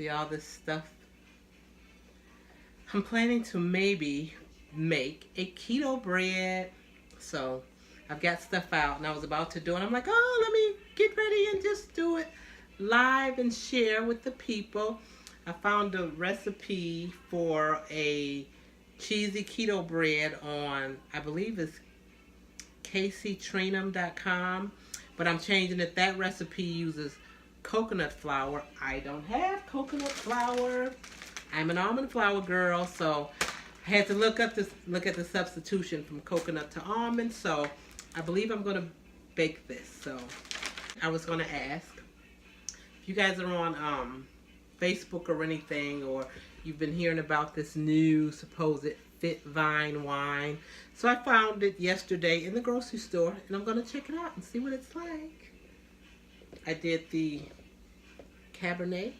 See all this stuff? I'm planning to maybe make a keto bread. So I've got stuff out and I was about to do it. I'm like, oh, let me get ready and just do it live and share with the people. I found a recipe for a cheesy keto bread on, I believe it's kctrinum.com, but I'm changing it. That recipe uses coconut flour. I don't have coconut flour. I'm an almond flour girl, so I had to look at the substitution from coconut to almond. So I believe I'm gonna bake this. So I was gonna ask if you guys are on Facebook or anything, or you've been hearing about this new supposed Fit Vine wine. So I found it yesterday in the grocery store, and I'm gonna check it out and see what it's like. I did the Cabernet,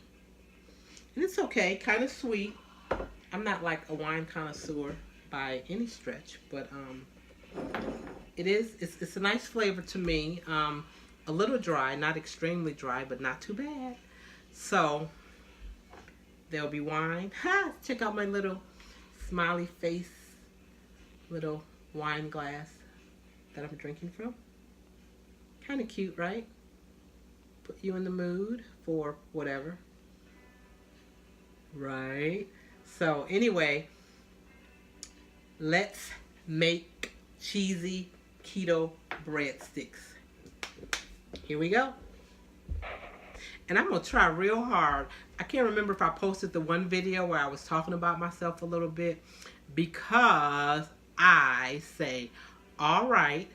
and it's okay, kind of sweet. I'm not like a wine connoisseur by any stretch, but it's a nice flavor to me. A little dry, not extremely dry, but not too bad. So there'll be wine. Ha! Check out my little smiley face, little wine glass that I'm drinking from. Kind of cute, right? Put you in the mood for whatever. Right? So anyway, let's make cheesy keto breadsticks. Here we go. And I'm going to try real hard. I can't remember if I posted the one video where I was talking about myself a little bit, because I say all right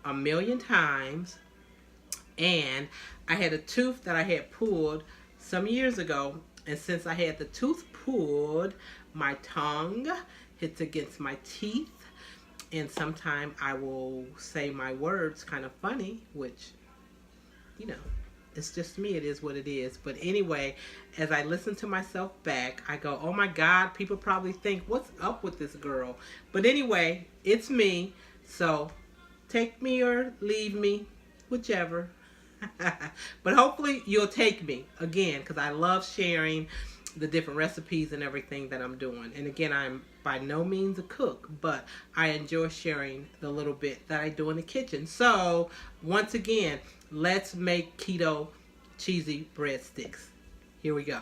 a million times. And I had a tooth that I had pulled some years ago. And since I had the tooth pulled, my tongue hits against my teeth. And sometimes I will say my words kind of funny, which, you know, it's just me. It is what it is. But anyway, as I listen to myself back, I go, oh my God, people probably think, what's up with this girl? But anyway, it's me. So take me or leave me, whichever. But hopefully you'll take me, again, because I love sharing the different recipes and everything that I'm doing. And again, I'm by no means a cook, but I enjoy sharing the little bit that I do in the kitchen. So once again, let's make keto cheesy breadsticks. Here we go.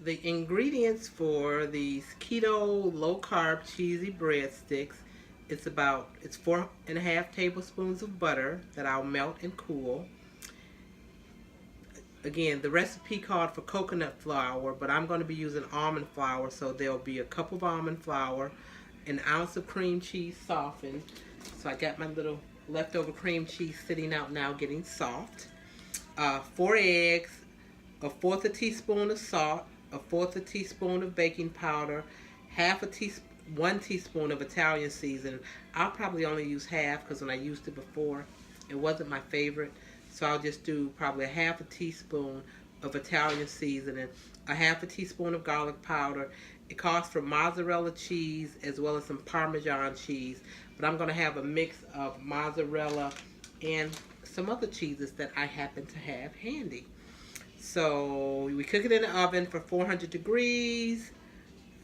The ingredients for these keto low carb cheesy breadsticks, it's 4.5 tablespoons of butter that I'll melt and cool. Again, the recipe called for coconut flour, but I'm going to be using almond flour, so there'll be a cup of almond flour, an ounce of cream cheese softened. So I got my little leftover cream cheese sitting out now getting soft. 4 eggs, 1/4 a teaspoon of salt, 1/4 a teaspoon of baking powder, 1 teaspoon of Italian seasoning. I'll probably only use half because when I used it before, it wasn't my favorite. So I'll just do probably 1/2 teaspoon of Italian seasoning, 1/2 teaspoon of garlic powder. It calls for mozzarella cheese as well as some Parmesan cheese. But I'm going to have a mix of mozzarella and some other cheeses that I happen to have handy. So we cook it in the oven for 400 degrees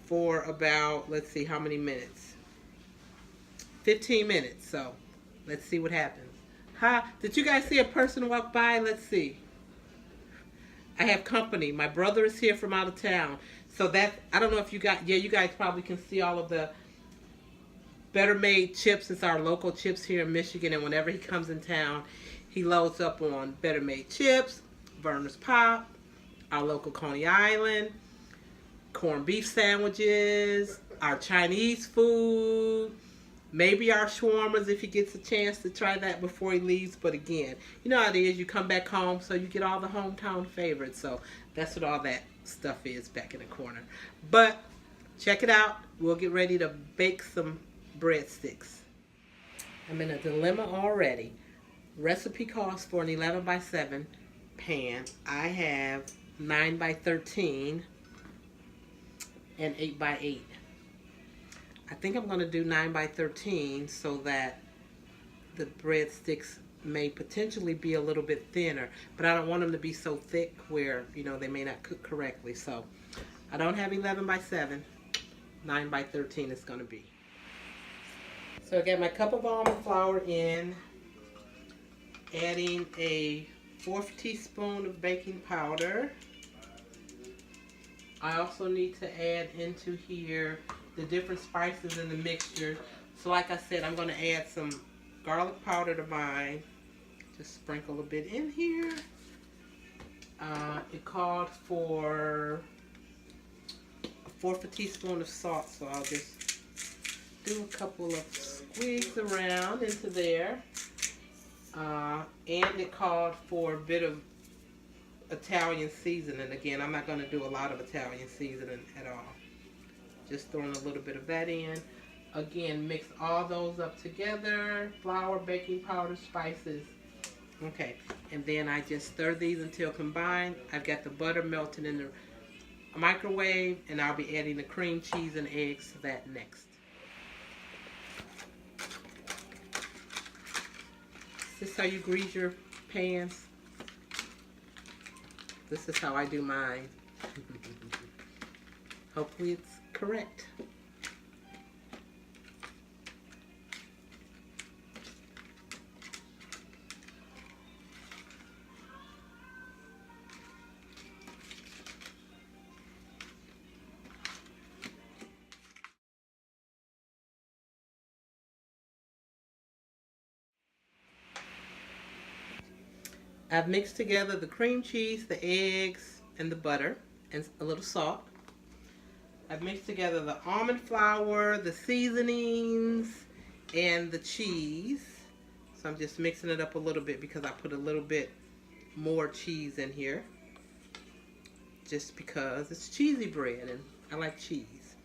for about, let's see how many minutes. 15 minutes. So let's see what happens. Hi, did you guys see a person walk by? Let's see. I have company. My brother is here from out of town. So that, I don't know if you got, yeah, you guys probably can see all of the Better Made chips. It's our local chips here in Michigan. And whenever he comes in town, he loads up on Better Made chips, Verner's Pop, our local Coney Island, corned beef sandwiches, our Chinese food, maybe our shawarmas if he gets a chance to try that before he leaves. But again, you know how it is. You come back home, so you get all the hometown favorites. So that's what all that stuff is back in the corner. But check it out. We'll get ready to bake some breadsticks. I'm in a dilemma already. Recipe calls for an 11 by 7 pan. I have 9 by 13 and 8 by 8. I think I'm going to do 9 by 13 so that the breadsticks may potentially be a little bit thinner, but I don't want them to be so thick where, you know, they may not cook correctly. So I don't have 11 by 7, 9 by 13 it's going to be. So I got my cup of almond flour in, adding a 1/4 teaspoon of baking powder. I also need to add into here the different spices in the mixture. So like I said, I'm going to add some garlic powder to mine. Just sprinkle a bit in here. It called for a 1/4 teaspoon of salt, so I'll just do a couple of squeeze around into there. And it called for a bit of Italian seasoning. Again, I'm not going to do a lot of Italian seasoning at all. Just throwing a little bit of that in. Again, mix all those up together. Flour, baking powder, spices. Okay, and then I just stir these until combined. I've got the butter melting in the microwave, and I'll be adding the cream cheese and eggs to that next. Is this how you grease your pans? This is how I do mine. Hopefully it's correct. I've mixed together the cream cheese, the eggs, and the butter, and a little salt. I've mixed together the almond flour, the seasonings, and the cheese. So I'm just mixing it up a little bit because I put a little bit more cheese in here. Just because it's cheesy bread and I like cheese.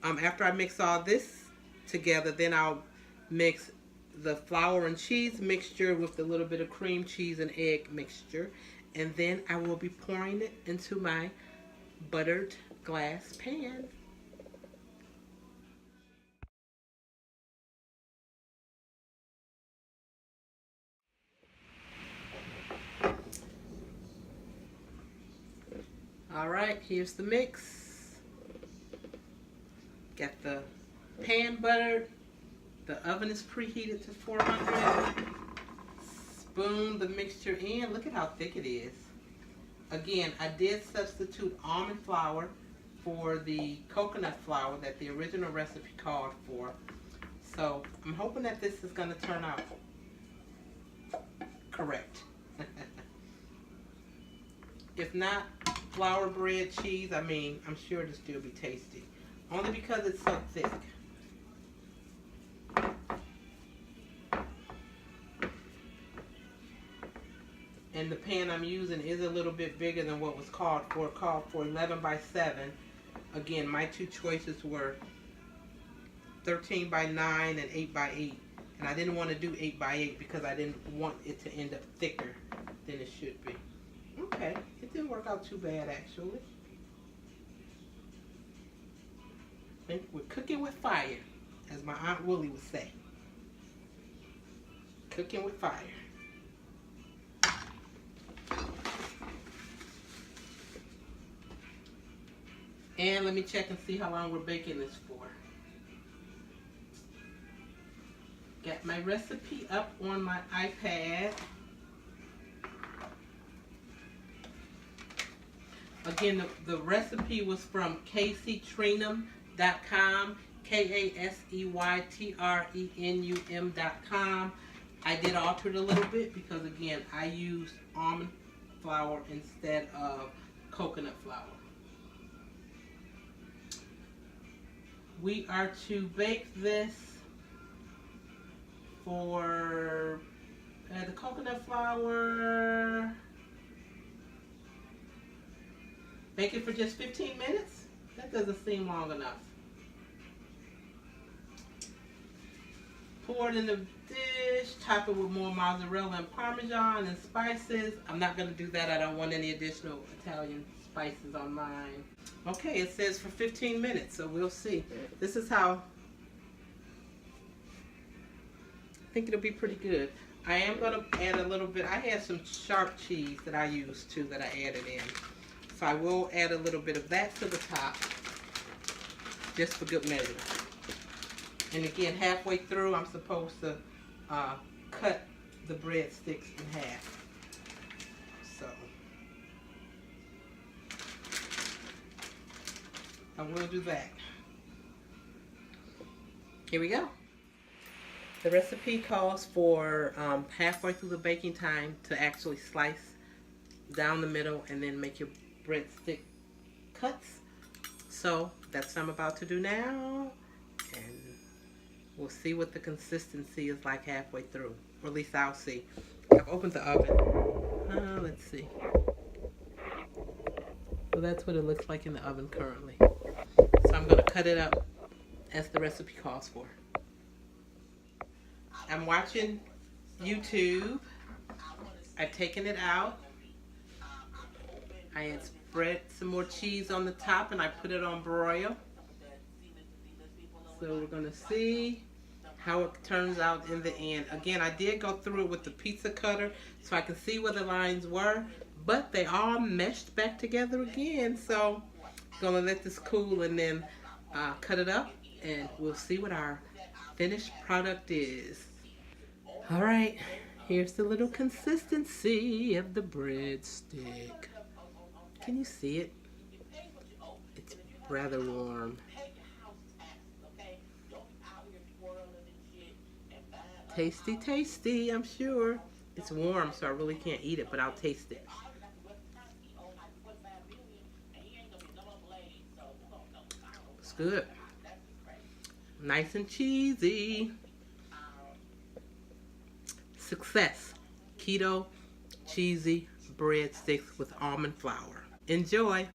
After I mix all this together, then I'll mix the flour and cheese mixture with a little bit of cream cheese and egg mixture, and then I will be pouring it into my buttered glass pan. Alright, here's the mix. Got the pan buttered. The oven is preheated to 400. Spoon the mixture in. Look at how thick it is. Again, I did substitute almond flour for the coconut flour that the original recipe called for. So I'm hoping that this is going to turn out correct. If not, flour, bread, cheese, I mean, I'm sure it'll still be tasty. Only because it's so thick. And the pan I'm using is a little bit bigger than what was called for. It called for 11 by 7. Again, my two choices were 13 by 9 and 8 by 8. And I didn't want to do 8 by 8 because I didn't want it to end up thicker than it should be. Okay, it didn't work out too bad actually. I think we're cooking with fire, as my Aunt Willie would say. Cooking with fire. And let me check and see how long we're baking this for. Got my recipe up on my iPad. Again, the recipe was from KayCTrenum.com, KayCTrenum.com. I did alter it a little bit because, again, I used almond flour instead of coconut flour. We are to bake this for the coconut flour. Bake it for just 15 minutes? That doesn't seem long enough. Pour it in the dish, top it with more mozzarella and parmesan and spices. I'm not going to do that. I don't want any additional Italian spices on mine. Okay, it says for 15 minutes, so we'll see. This is how, I think it'll be pretty good. I am going to add a little bit. I had some sharp cheese that I used too that I added in. So I will add a little bit of that to the top, just for good measure. And again, halfway through, I'm supposed to cut the breadsticks in half. So I will do that. Here we go. The recipe calls for halfway through the baking time to actually slice down the middle and then make your breadstick cuts. So that's what I'm about to do now, and we'll see what the consistency is like halfway through, or at least I'll see. I've opened the oven. Let's see. So that's what it looks like in the oven currently. So I'm going to cut it up as the recipe calls for. I'm watching YouTube. I've taken it out. I had spread some more cheese on the top and I put it on broil. So we're going to see how it turns out in the end. Again, I did go through it with the pizza cutter so I can see where the lines were, but they all meshed back together again. So I'm going to let this cool and then cut it up, and we'll see what our finished product is. All right, here's the little consistency of the breadstick. Can you see it? It's rather warm. Tasty, tasty, I'm sure. It's warm, so I really can't eat it, but I'll taste it. It's good. Nice and cheesy. Success. Keto Cheesy Breadsticks with almond flour. Enjoy.